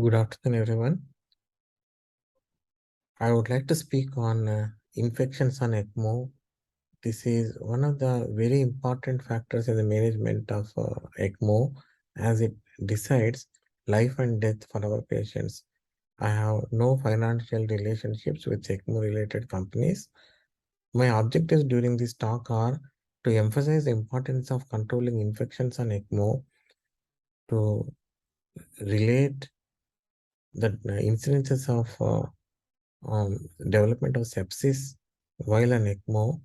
Good afternoon, everyone. I would like to speak on infections on ECMO. This is one of the very important factors in the management of ECMO as it decides life and death for our patients. I have no financial relationships with ECMO related companies. My objectives during this talk are to emphasize the importance of controlling infections on ECMO, to relate the incidences of development of sepsis while an ECMO,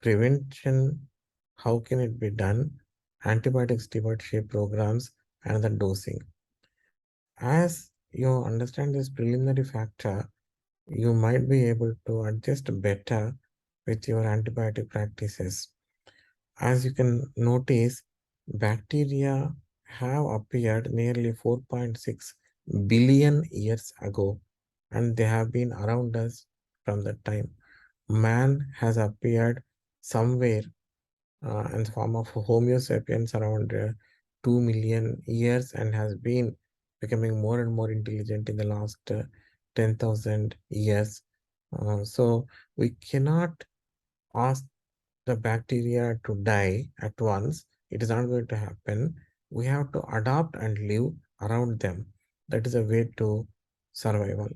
prevention, how can it be done, antibiotic stewardship programs, and the dosing. As you understand this preliminary factor, you might be able to adjust better with your antibiotic practices. As you can notice, bacteria have appeared nearly 4.6 billion years ago, and they have been around us from that time. Man has appeared somewhere in the form of Homo sapiens around 2 million years and has been becoming more and more intelligent in the last 10,000 years. So we cannot ask the bacteria to die at once. It is not going to happen. We have to adapt and live around them. That is a way to survival.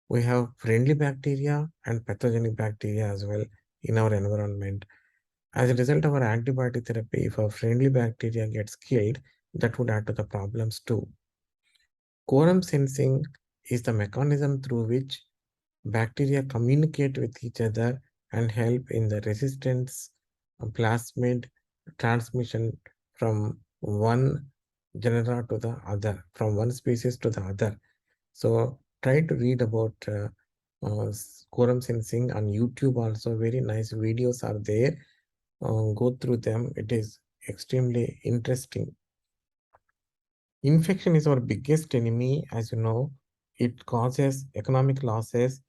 We have friendly bacteria and pathogenic bacteria as well in our environment. As a result of our antibiotic therapy, if a friendly bacteria gets killed, that would add to the problems too. Quorum sensing is the mechanism through which bacteria communicate with each other and help in the resistance plasmid transmission from one genera to the other, from one species to the other. So try to read about quorum sensing on YouTube also. Very nice videos are there. Go through them. It is extremely interesting. Infection is our biggest enemy, as you know. It causes economic losses,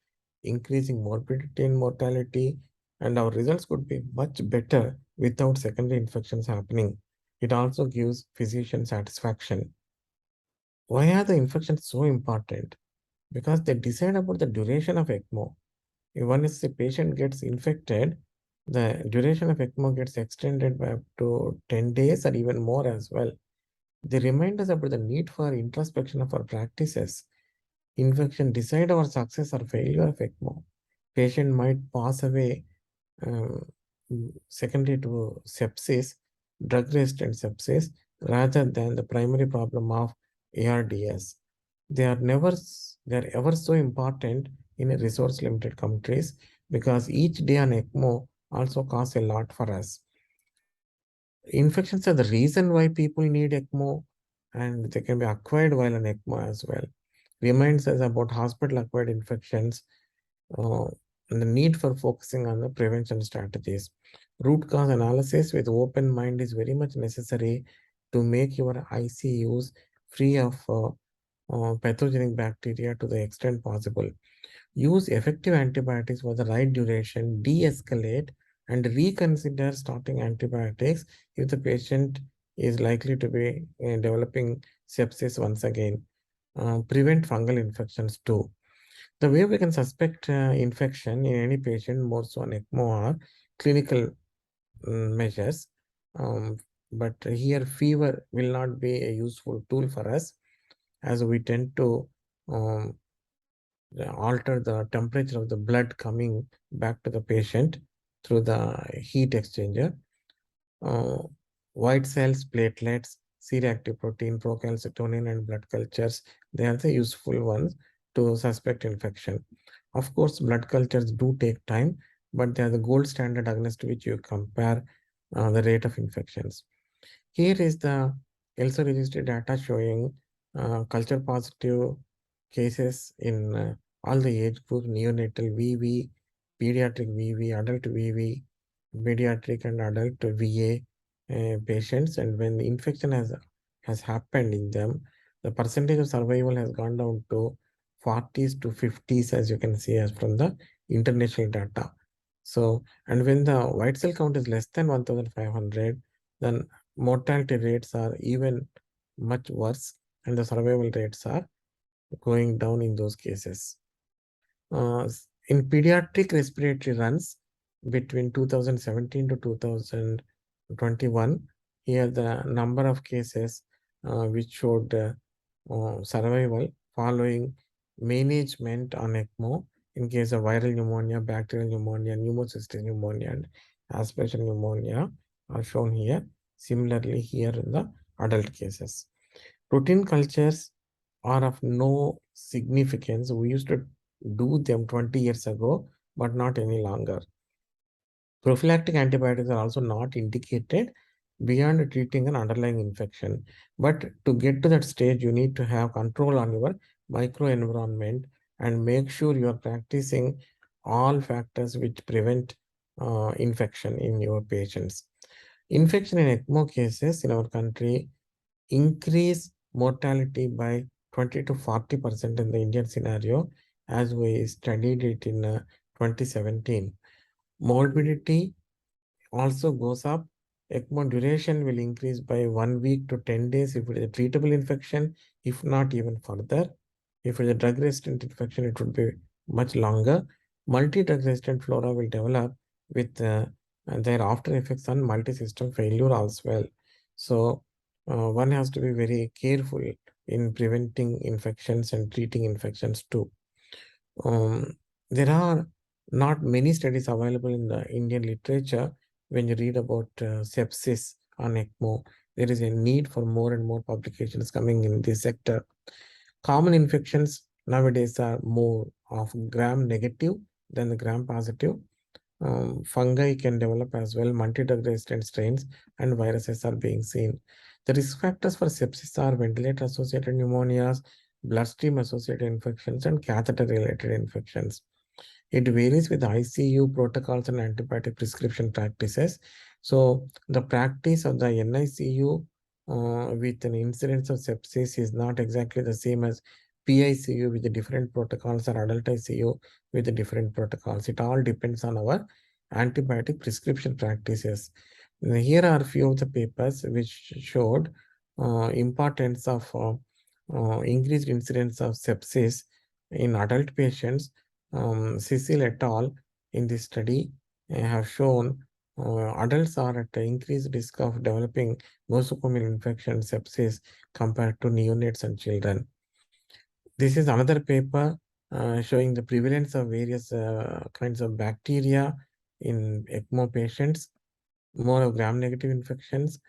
increasing morbidity and mortality, and our results could be much better without secondary infections happening. It also gives physician satisfaction. Why are the infections so important? Because they decide about the duration of ECMO. Once the patient gets infected, the duration of ECMO gets extended by up to 10 days or even more as well. They remind us about the need for introspection of our practices. Infection decide our success or failure of ECMO. Patient might pass away um, secondary to sepsis, drug-resistant sepsis, rather than the primary problem of ARDS. They are ever so important in a resource-limited countries because each day on ECMO also costs a lot for us. Infections are the reason why people need ECMO, and they can be acquired while on ECMO as well. Reminds us about hospital-acquired infections uh, and the need for focusing on the prevention strategies. Root cause analysis with open mind is very much necessary to make your ICUs free of pathogenic bacteria to the extent possible. Use effective antibiotics for the right duration, de-escalate, and reconsider starting antibiotics if the patient is likely to be developing sepsis once again. Prevent fungal infections too. The way we can suspect infection in any patient, more so on ECMO, are clinical measures. Um, but here, fever will not be a useful tool for us as we tend to um, alter the temperature of the blood coming back to the patient through the heat exchanger. Uh, White cells, platelets, C-reactive protein, procalcitonin, and blood cultures, they are the useful ones to suspect infection. Of course, blood cultures do take time, but they are the gold standard against which you compare the rate of infections. Here is the ELSO registry data showing culture positive cases in all the age groups, neonatal VV, pediatric VV, adult VV, pediatric and adult VA patients. And when the infection has happened in them, the percentage of survival has gone down to 40s to 50s, as you can see as from the international data. So, and when the white cell count is less than 1,500, then mortality rates are even much worse. and the survival rates are going down in those cases. In pediatric respiratory runs between 2017 to 2021, here the number of cases which showed survival following management on ECMO in case of viral pneumonia, bacterial pneumonia, pneumocystis pneumonia, and aspiration pneumonia are shown here. Similarly, here in the adult cases. Routine cultures are of no significance. We used to do them 20 years ago, but not any longer. Prophylactic antibiotics are also not indicated beyond treating an underlying infection. But to get to that stage, you need to have control on your microenvironment and make sure you are practicing all factors which prevent infection in your patients. Infection in ECMO cases in our country increase mortality by 20 to 40% in the Indian scenario, as we studied it in 2017. Morbidity also goes up. ECMO duration will increase by 1 week to 10 days if it is a treatable infection, if not even further. If it is a drug-resistant infection, it would be much longer. Multi-drug resistant flora will develop with their after effects on multi-system failure as well. So one has to be very careful in preventing infections and treating infections too. There are not many studies available in the Indian literature. When you read about sepsis on ECMO, there is a need for more and more publications coming in this sector. Common infections nowadays are more of gram-negative than the gram-positive. Fungi can develop as well, multi-drug resistant strains and viruses are being seen. The risk factors for sepsis are ventilator-associated pneumonias, bloodstream-associated infections, and catheter-related infections. It varies with ICU protocols and antibiotic prescription practices. So the practice of the NICU with an incidence of sepsis is not exactly the same as PICU with the different protocols or adult ICU with the different protocols. It all depends on our antibiotic prescription practices. Here are a few of the papers which showed importance of increased incidence of sepsis in adult patients. Cecil et al. In this study have shown adults are at increased risk of developing nosocomial infection sepsis compared to neonates and children. This is another paper showing the prevalence of various kinds of bacteria in ECMO patients, more of gram-negative infections.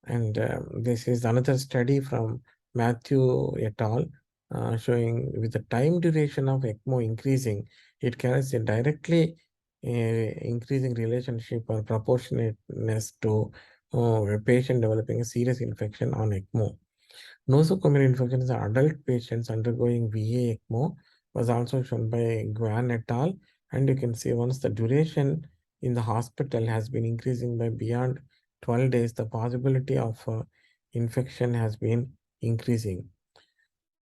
And this is another study from Matthew et al. Showing with the time duration of ECMO increasing, it carries a directly increasing relationship or proportionateness to a patient developing a serious infection on ECMO. Nosocomial infections in adult patients undergoing VA ECMO was also shown by Guan et al. And you can see once the duration in the hospital has been increasing by beyond 12 days, the possibility of infection has been increasing.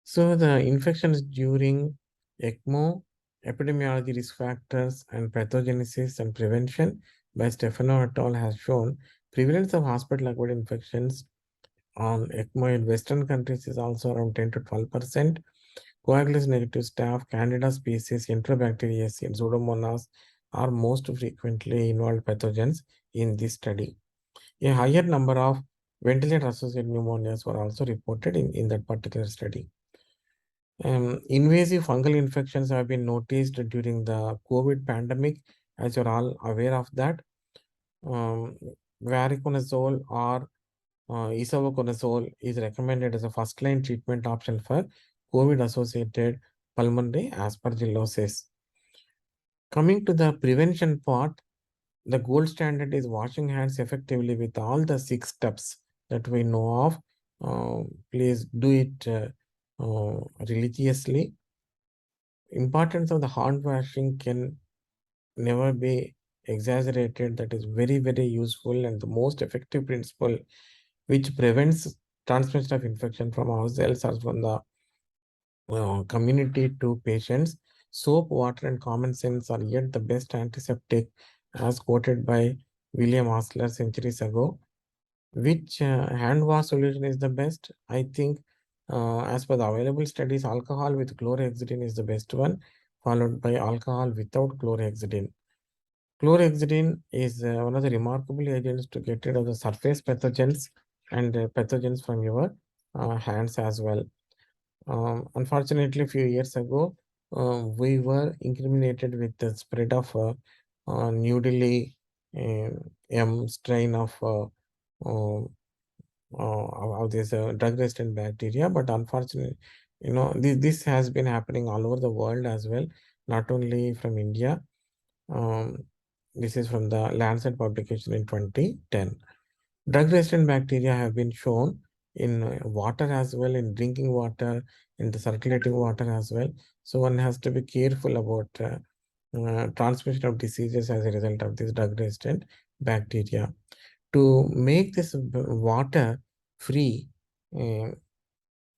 So the infections during ECMO, epidemiology risk factors and pathogenesis and prevention by Stefano et al. Has shown prevalence of hospital-acquired infections on ECMO in Western countries is also around 10 to 12%. Coagulase negative staph, Candida species, Enterobacteriaceae, and Pseudomonas are most frequently involved pathogens in this study. A higher number of ventilator-associated pneumonias were also reported in that particular study. Invasive fungal infections have been noticed during the COVID pandemic, as you're all aware of that. Voriconazole or isavuconazole is recommended as a first-line treatment option for COVID-associated pulmonary aspergillosis. Coming to the prevention part, the gold standard is washing hands effectively with all the 6 steps that we know of. Please do it religiously. Importance of the hand washing can never be exaggerated. That is very, very useful and the most effective principle which prevents transmission of infection from ourselves or from the community to patients. Soap, water, and common sense are yet the best antiseptic, as quoted by William Osler centuries ago. Which hand wash solution is the best? I think As per the available studies, alcohol with chlorhexidine is the best one, followed by alcohol without chlorhexidine. Chlorhexidine is one of the remarkable agents to get rid of the surface pathogens and pathogens from your hands as well. Unfortunately, a few years ago, we were incriminated with the spread of New Delhi M strain uh, of this drug-resistant bacteria. But unfortunately, this has been happening all over the world as well, not only from India. Um, this is from the Lancet publication in 2010. Drug-resistant bacteria have been shown in water as well, in drinking water, in the circulating water as well. So one has to be careful about transmission of diseases as a result of this drug-resistant bacteria. To make this water free uh,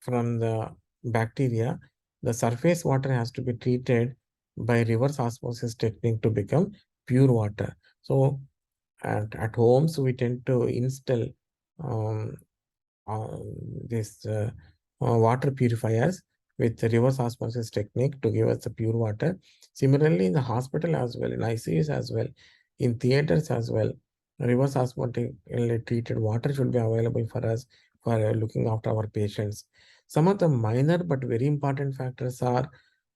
from the bacteria, the surface water has to be treated by reverse osmosis technique to become pure water. So at homes, we tend to install um, uh, this water purifiers with the reverse osmosis technique to give us the pure water. Similarly, in the hospital as well, in ICUs as well, in theaters as well, reverse osmotically treated water should be available for us for looking after our patients. Some of the minor but very important factors are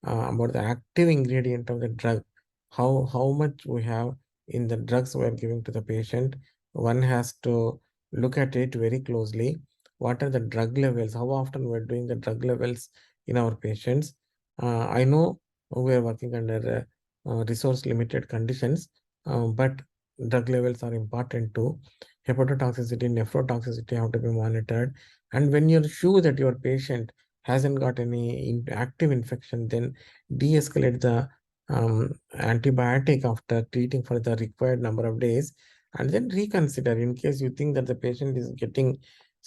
about the active ingredient of the drug, how much we have in the drugs we are giving to the patient. One has to look at it very closely. What are the drug levels? How often we're doing the drug levels in our patients? I know we are working under resource limited conditions, but drug levels are important too. Hepatotoxicity, nephrotoxicity have to be monitored. And when you're sure that your patient hasn't got any active infection, then de-escalate the antibiotic after treating for the required number of days, and then reconsider in case you think that the patient is getting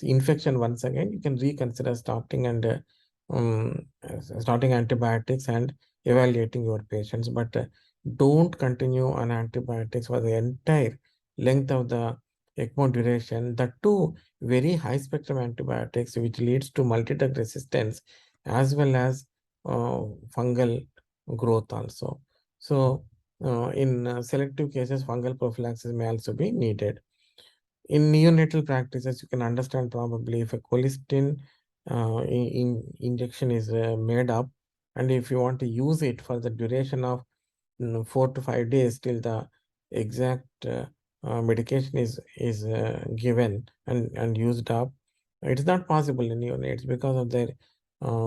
infection once again. You can reconsider starting antibiotics and evaluating your patients, but don't continue on antibiotics for the entire length of the ECMO duration. That too, very high spectrum antibiotics, which leads to multi-drug resistance as well as fungal growth also. So, in selective cases, fungal prophylaxis may also be needed. In neonatal practices, you can understand probably if a colistin injection is made up, and if you want to use it for the duration of 4 to 5 days till the exact medication is given and used up, it's not possible in neonates because of their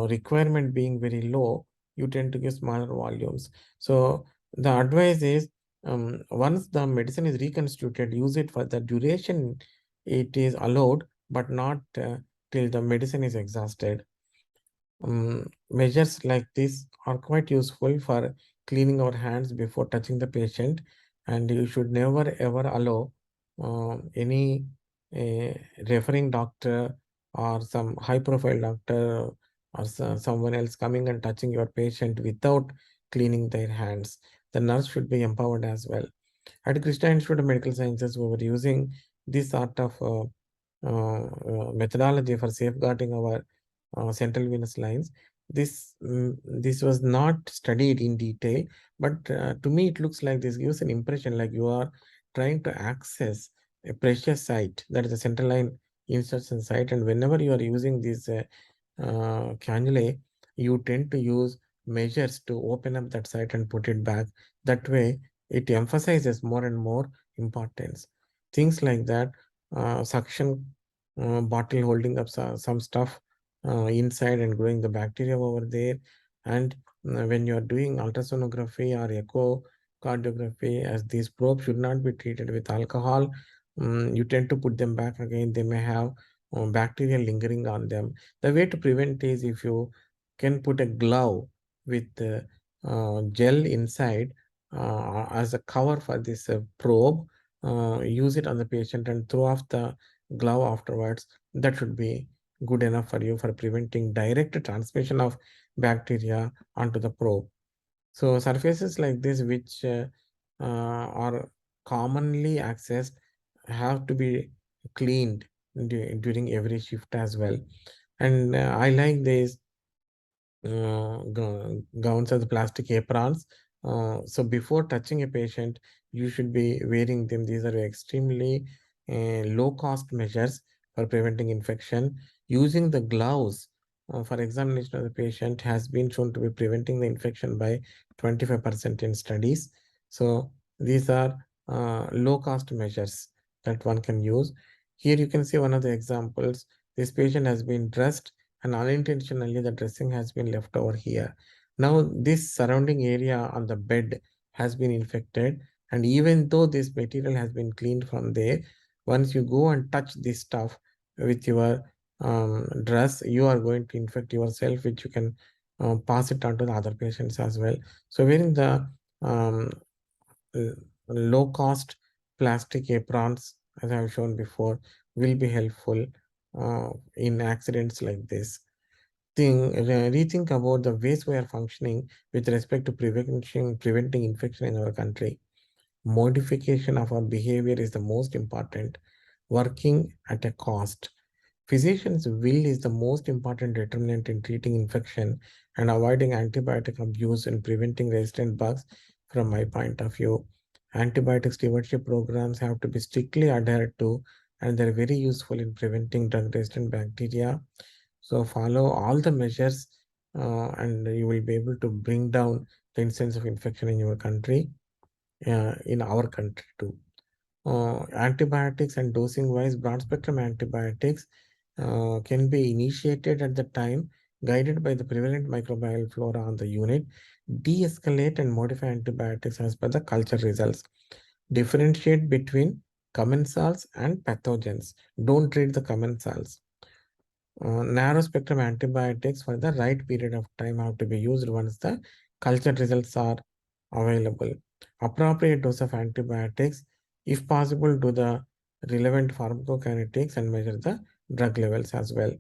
requirement being very low. You tend to give smaller volumes. So the advice is, once the medicine is reconstituted, use it for the duration it is allowed, but not till the medicine is exhausted. Measures like this are quite useful for cleaning our hands before touching the patient, and you should never ever allow any uh, referring doctor or some high profile doctor or someone else coming and touching your patient without cleaning their hands. The nurse should be empowered as well. At Krishna Institute of Medical Sciences, we were using this sort of methodology for safeguarding our central venous lines. This was not studied in detail, but to me it looks like this gives an impression like you are trying to access a precious site, that is a central line insertion site, and whenever you are using these cannulae, you tend to use measures to open up that site and put it back. That way, it emphasizes more and more importance. Things like that, suction bottle holding up some stuff inside and growing the bacteria over there. And when you are doing ultrasonography or echocardiography, as these probes should not be treated with alcohol, you tend to put them back again. They may have bacteria lingering on them. The way to prevent is if you can put a glove with gel inside as a cover for this probe, use it on the patient and throw off the glove afterwards. That should be good enough for you for preventing direct transmission of bacteria onto the probe. So surfaces like this, which are commonly accessed, have to be cleaned during every shift as well. And I like this gowns as plastic aprons. So before touching a patient, you should be wearing them. These are extremely low cost measures for preventing infection. Using the gloves for examination of the patient has been shown to be preventing the infection by 25% in studies. So these are low cost measures that one can use. Here you can see one of the examples. This patient has been dressed and unintentionally the dressing has been left over here. Now this surrounding area on the bed has been infected, and even though this material has been cleaned from there, once you go and touch this stuff with your dress, you are going to infect yourself, which you can pass it on to the other patients as well. So wearing the um, low cost plastic aprons, as I have shown before, will be helpful in accidents like this. Rethink about the ways we are functioning with respect to preventing infection in our country. Modification of our behavior is the most important, working at a cost. Physician's will is the most important determinant in treating infection and avoiding antibiotic abuse and preventing resistant bugs from my point of view. Antibiotic stewardship programs have to be strictly adhered to, and they're very useful in preventing drug-resistant bacteria. So follow all the measures and you will be able to bring down the incidence of infection in your country, in our country too. Antibiotics and dosing wise, broad spectrum antibiotics can be initiated at the time, guided by the prevalent microbial flora on the unit. De-escalate and modify antibiotics as per the culture results. Differentiate between commensals and pathogens. Don't treat the commensals. Narrow spectrum antibiotics for the right period of time have to be used once the culture results are available. Appropriate dose of antibiotics, if possible, do the relevant pharmacokinetics and measure the drug levels as well.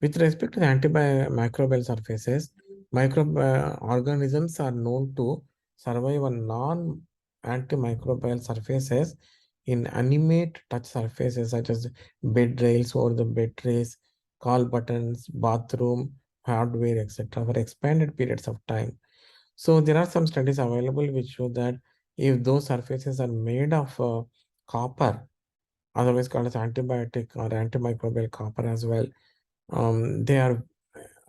With respect to the antimicrobial surfaces, microorganisms are known to survive on non-antimicrobial surfaces in animate touch surfaces such as bed rails or the bed trays, call buttons, bathroom, hardware, etc. for expanded periods of time. So there are some studies available which show that if those surfaces are made of copper, otherwise called as antibiotic or antimicrobial copper as well, they are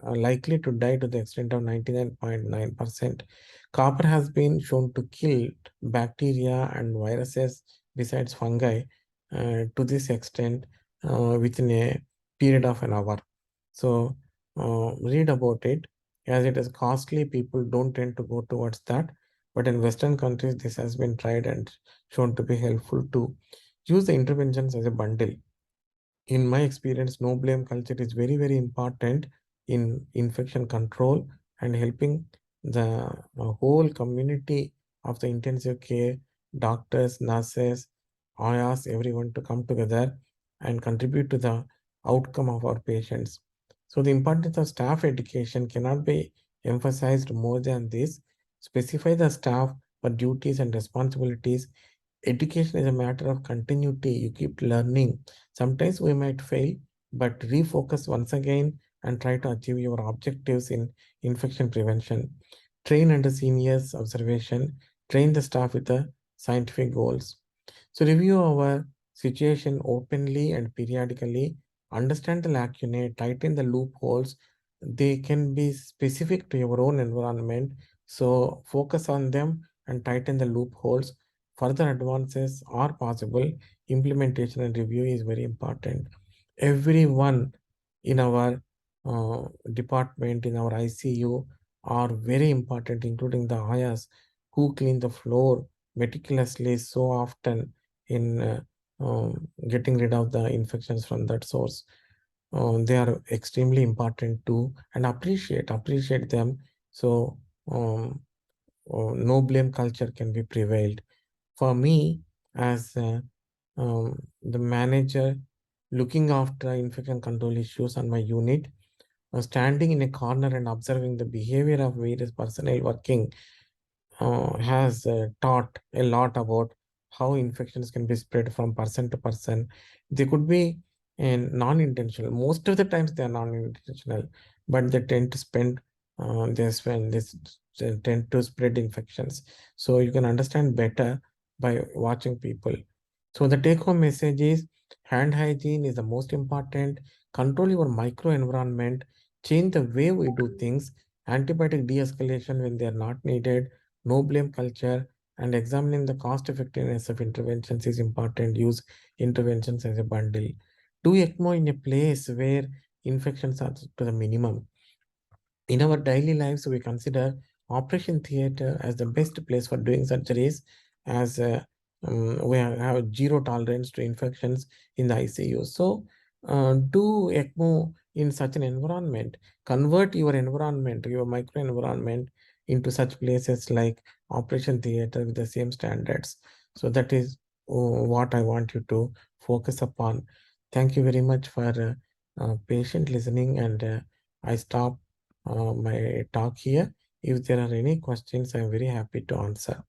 likely to die to the extent of 99.9%. Copper has been shown to kill bacteria and viruses besides fungi to this extent within a period of an hour. So read about it. As it is costly, people don't tend to go towards that. But in Western countries, this has been tried and shown to be helpful to use the interventions as a bundle. In my experience, no blame culture is very, very important in infection control and helping the whole community of the intensive care, doctors, nurses, ayas, everyone to come together and contribute to the outcome of our patients. So the importance of staff education cannot be emphasized more than this. Specify the staff for duties and responsibilities. Education is a matter of continuity. You keep learning. Sometimes we might fail, but refocus once again and try to achieve your objectives in infection prevention. Train under seniors observation. Train the staff with the scientific goals. So review our situation openly and periodically. Understand the lacunae, tighten the loopholes. They can be specific to your own environment. So focus on them and tighten the loopholes. Further advances are possible. Implementation and review is very important. Everyone in our department, in our ICU, are very important, including the ayas who clean the floor meticulously so often in getting rid of the infections from that source. They are extremely important too, and appreciate them. So no blame culture can be prevailed. For me, as the manager looking after infection control issues on my unit, standing in a corner and observing the behavior of various personnel working has taught a lot about how infections can be spread from person to person. They could be and non-intentional. Most of the times they are non-intentional, but they tend to spend they tend to spread infections. So you can understand better by watching people. So the take-home message is hand hygiene is the most important. Control your microenvironment, change the way we do things, antibiotic de-escalation when they are not needed, no blame culture, and examining the cost effectiveness of interventions is important. Use interventions as a bundle. Do ECMO in a place where infections are to the minimum. In our daily lives, we consider operation theater as the best place for doing surgeries, as we have zero tolerance to infections in the ICU. So, do ECMO in such an environment. Convert your environment, your microenvironment, into such places like operation theater with the same standards. So that is what I want you to focus upon. Thank you very much for patient listening, and I stop my talk here. If there are any questions, I'm very happy to answer.